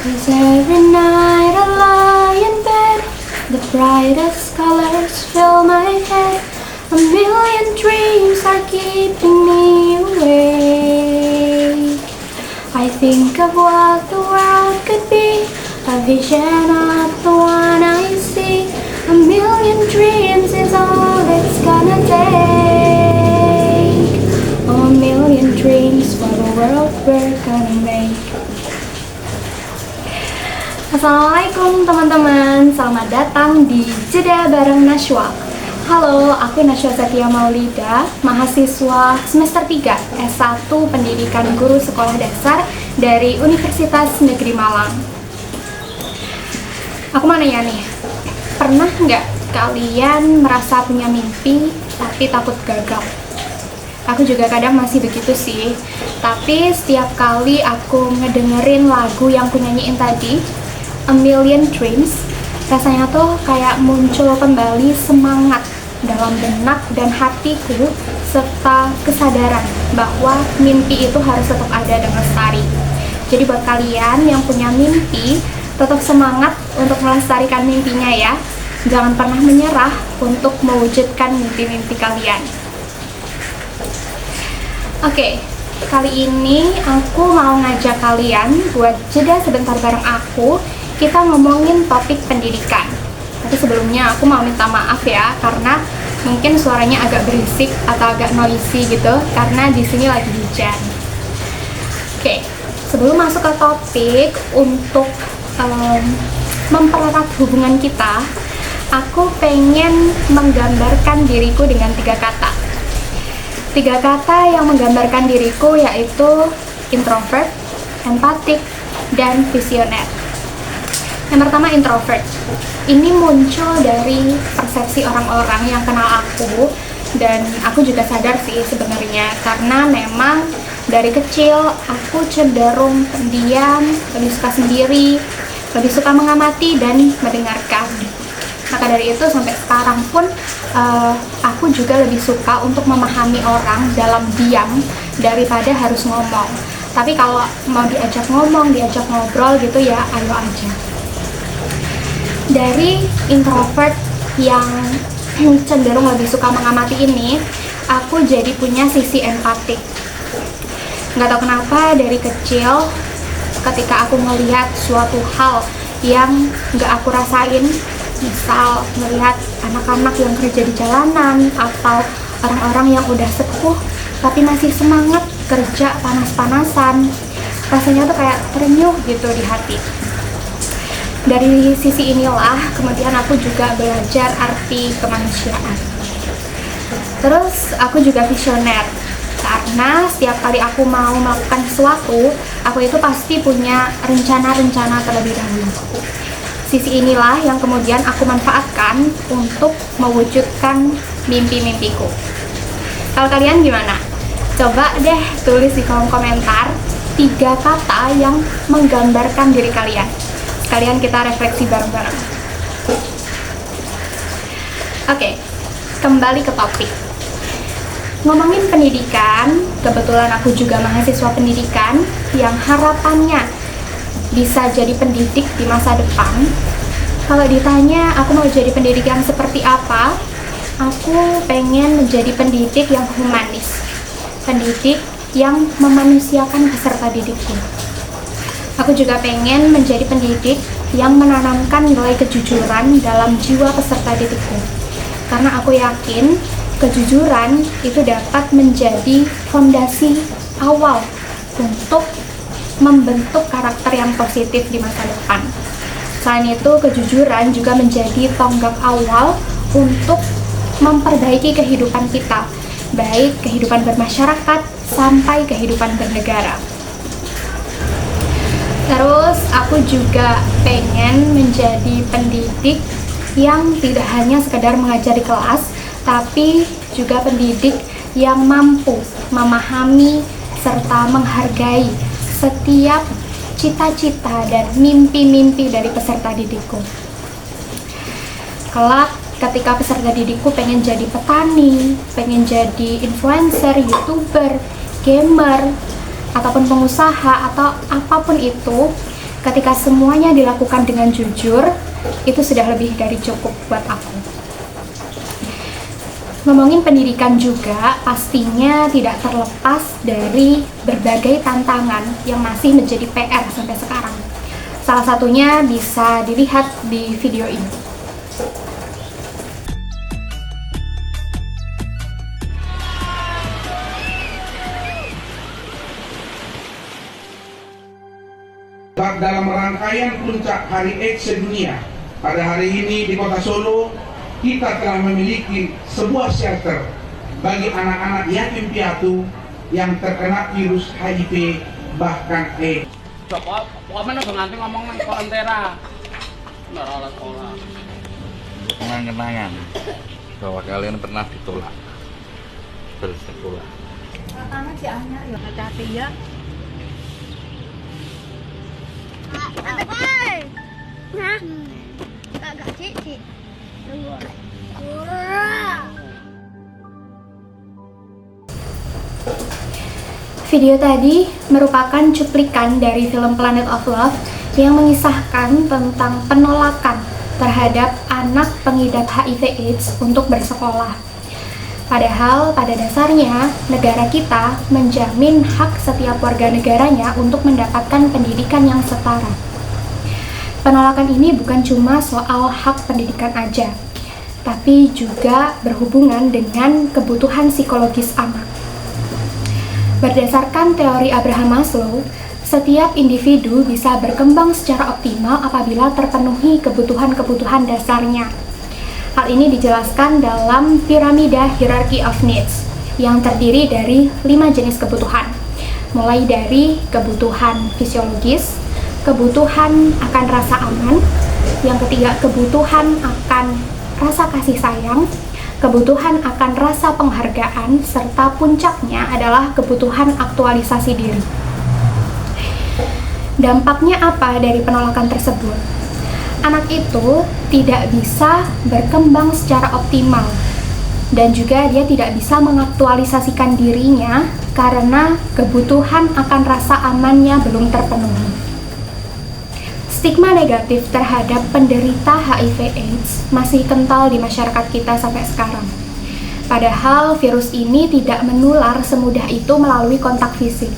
'Cause every night I lie in bed, the brightest colors fill my head. A million dreams are keeping me awake. I think of what the world could be, a vision of the one I see. A million dreams is all it's gonna take. A million dreams for the world we're gonna make. Assalamualaikum teman-teman, selamat datang di Jeda Bareng Nashwa. Halo, aku Nashwa Setia Maulida, mahasiswa semester 3 S1 Pendidikan Guru Sekolah Dasar dari Universitas Negeri Malang. Aku mau nanya nih, pernah nggak kalian merasa punya mimpi tapi takut gagal? Aku juga kadang masih begitu sih, tapi setiap kali aku ngedengerin lagu yang aku nyanyiin tadi, A Million Dreams, rasanya tuh kayak muncul kembali semangat dalam benak dan hatiku, serta kesadaran bahwa mimpi itu harus tetap ada dan lestari. Jadi buat kalian yang punya mimpi, tetap semangat untuk melestarikan mimpinya ya. Jangan pernah menyerah untuk mewujudkan mimpi-mimpi kalian. Oke, kali ini aku mau ngajak kalian buat jeda sebentar bareng aku. Kita ngomongin topik pendidikan. Tapi sebelumnya aku mau minta maaf ya, karena mungkin suaranya agak berisik atau agak noisy gitu, karena di sini lagi hujan. Oke, sebelum masuk ke topik, untuk mempererat hubungan kita, aku pengen menggambarkan diriku dengan 3 kata. 3 kata yang menggambarkan diriku yaitu introvert, empatik, dan visioner. Yang pertama, introvert. Ini muncul dari persepsi orang-orang yang kenal aku, dan aku juga sadar sih sebenarnya, karena memang dari kecil aku cenderung pendiam, lebih suka sendiri, lebih suka mengamati dan mendengarkan. Maka dari itu sampai sekarang pun aku juga lebih suka untuk memahami orang dalam diam daripada harus ngomong. Tapi kalau mau diajak ngomong, diajak ngobrol gitu ya, ayo aja. Dari introvert yang cenderung lebih suka mengamati ini, aku jadi punya sisi empatik. Nggak tahu kenapa dari kecil, ketika aku melihat suatu hal yang nggak aku rasain, misal melihat anak-anak yang kerja di jalanan atau orang-orang yang udah sepuh tapi masih semangat kerja panas-panasan, rasanya tuh kayak terenyuh gitu di hati. Dari sisi inilah kemudian aku juga belajar arti kemanusiaan. Terus aku juga visioner, karena setiap kali aku mau melakukan sesuatu, aku itu pasti punya rencana-rencana terlebih dahulu. Sisi inilah yang kemudian aku manfaatkan untuk mewujudkan mimpi-mimpiku. Kalau kalian gimana? Coba deh tulis di kolom komentar 3 kata yang menggambarkan diri kalian. Kalian kita refleksi bareng-bareng. Oke, kembali ke topik. Ngomongin pendidikan, kebetulan aku juga mahasiswa pendidikan yang harapannya bisa jadi pendidik di masa depan. Kalau ditanya aku mau jadi pendidik yang seperti apa, aku pengen menjadi pendidik yang humanis, pendidik yang memanusiakan peserta didikku. Aku juga pengen menjadi pendidik yang menanamkan nilai kejujuran dalam jiwa peserta didikku. Karena aku yakin kejujuran itu dapat menjadi fondasi awal untuk membentuk karakter yang positif di masa depan. Selain itu, kejujuran juga menjadi tonggak awal untuk memperbaiki kehidupan kita, baik kehidupan bermasyarakat sampai kehidupan bernegara. Terus aku juga pengen menjadi pendidik yang tidak hanya sekedar mengajar di kelas, tapi juga pendidik yang mampu memahami serta menghargai setiap cita-cita dan mimpi-mimpi dari peserta didikku. Kelak ketika peserta didikku pengen jadi petani, pengen jadi influencer, youtuber, gamer, ataupun pengusaha atau apapun itu, Ketika semuanya dilakukan dengan jujur, itu sudah lebih dari cukup buat aku. Ngomongin pendidikan juga pastinya tidak terlepas dari berbagai tantangan yang masih menjadi PR sampai sekarang. Salah satunya bisa dilihat di video ini. Dalam rangkaian puncak Hari AIDS sedunia, pada hari ini di Kota Solo, kita telah memiliki sebuah shelter bagi anak-anak yatim piatu yang terkena virus HIV bahkan AIDS. Kok mana nanti ngomong nang kolentera. Nggak oleh sekolah. Kenangan bahwa kalian pernah ditolak bersekolah. Anak si Anya ya hati-hati ya. Nah, agak cik. Tunggu. Video tadi merupakan cuplikan dari film Planet of Love yang mengisahkan tentang penolakan terhadap anak pengidap HIV/AIDS untuk bersekolah. Padahal pada dasarnya negara kita menjamin hak setiap warga negaranya untuk mendapatkan pendidikan yang setara. Penolakan ini bukan cuma soal hak pendidikan aja, tapi juga berhubungan dengan kebutuhan psikologis anak. Berdasarkan teori Abraham Maslow, setiap individu bisa berkembang secara optimal apabila terpenuhi kebutuhan-kebutuhan dasarnya. Hal ini dijelaskan dalam piramida Hierarchy of Needs yang terdiri dari 5 jenis kebutuhan, mulai dari kebutuhan fisiologis, kebutuhan akan rasa aman, yang ketiga kebutuhan akan rasa kasih sayang, kebutuhan akan rasa penghargaan, serta puncaknya adalah kebutuhan aktualisasi diri. Dampaknya apa dari penolakan tersebut? Anak itu tidak bisa berkembang secara optimal dan juga dia tidak bisa mengaktualisasikan dirinya karena kebutuhan akan rasa amannya belum terpenuhi. Stigma negatif terhadap penderita HIV/AIDS masih kental di masyarakat kita sampai sekarang. Padahal virus ini tidak menular semudah itu melalui kontak fisik.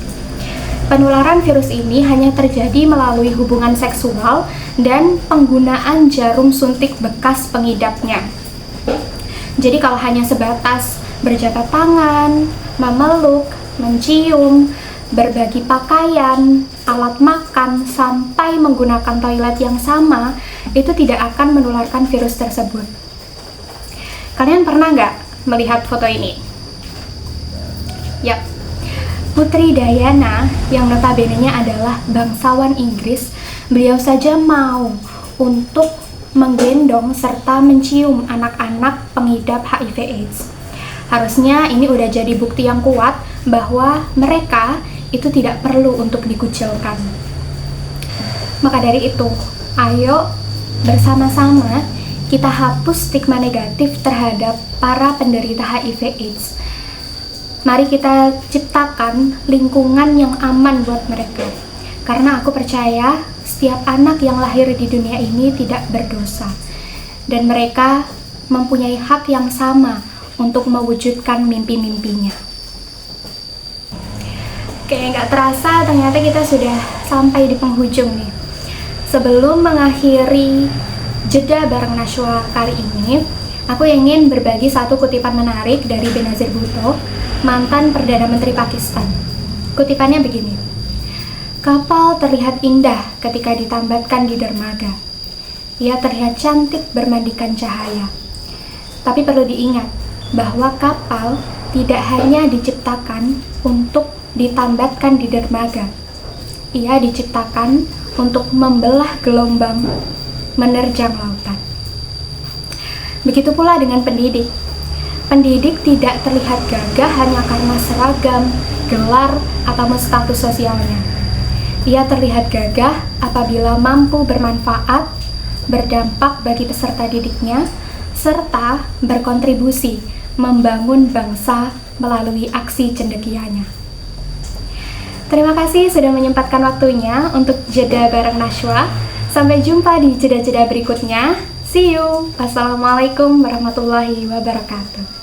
Penularan virus ini hanya terjadi melalui hubungan seksual dan penggunaan jarum suntik bekas pengidapnya. Jadi kalau hanya sebatas berjabat tangan, memeluk, mencium, berbagi pakaian, alat makan, sampai menggunakan toilet yang sama, itu tidak akan menularkan virus tersebut. Kalian pernah nggak melihat foto ini? Yap, Putri Diana yang notabene-nya adalah bangsawan Inggris, beliau saja mau untuk menggendong serta mencium anak-anak pengidap HIV/AIDS. Harusnya ini udah jadi bukti yang kuat bahwa mereka itu tidak perlu untuk dikucilkan. Maka dari itu, ayo bersama-sama kita hapus stigma negatif terhadap para penderita HIV/AIDS. Mari kita ciptakan lingkungan yang aman buat mereka. Karena aku percaya setiap anak yang lahir di dunia ini tidak berdosa. Dan mereka mempunyai hak yang sama untuk mewujudkan mimpi-mimpinya. Oke, nggak terasa ternyata kita sudah sampai di penghujung nih. Sebelum mengakhiri jeda bareng Nashwa kali ini, aku ingin berbagi satu kutipan menarik dari Benazir Bhutto, mantan Perdana Menteri Pakistan. Kutipannya begini: kapal terlihat indah ketika ditambatkan di dermaga. Ia terlihat cantik bermandikan cahaya. Tapi perlu diingat bahwa kapal tidak hanya diciptakan untuk ditambatkan di dermaga. Ia diciptakan untuk membelah gelombang, menerjang lautan. Begitu pula dengan pendidik. Pendidik tidak terlihat gagah hanya karena seragam, gelar, atau status sosialnya. Ia terlihat gagah apabila mampu bermanfaat, berdampak bagi peserta didiknya, serta berkontribusi membangun bangsa melalui aksi cendekianya. Terima kasih sudah menyempatkan waktunya untuk jeda bareng Nashwa. Sampai jumpa di jeda-jeda berikutnya. See you. Wassalamualaikum warahmatullahi wabarakatuh.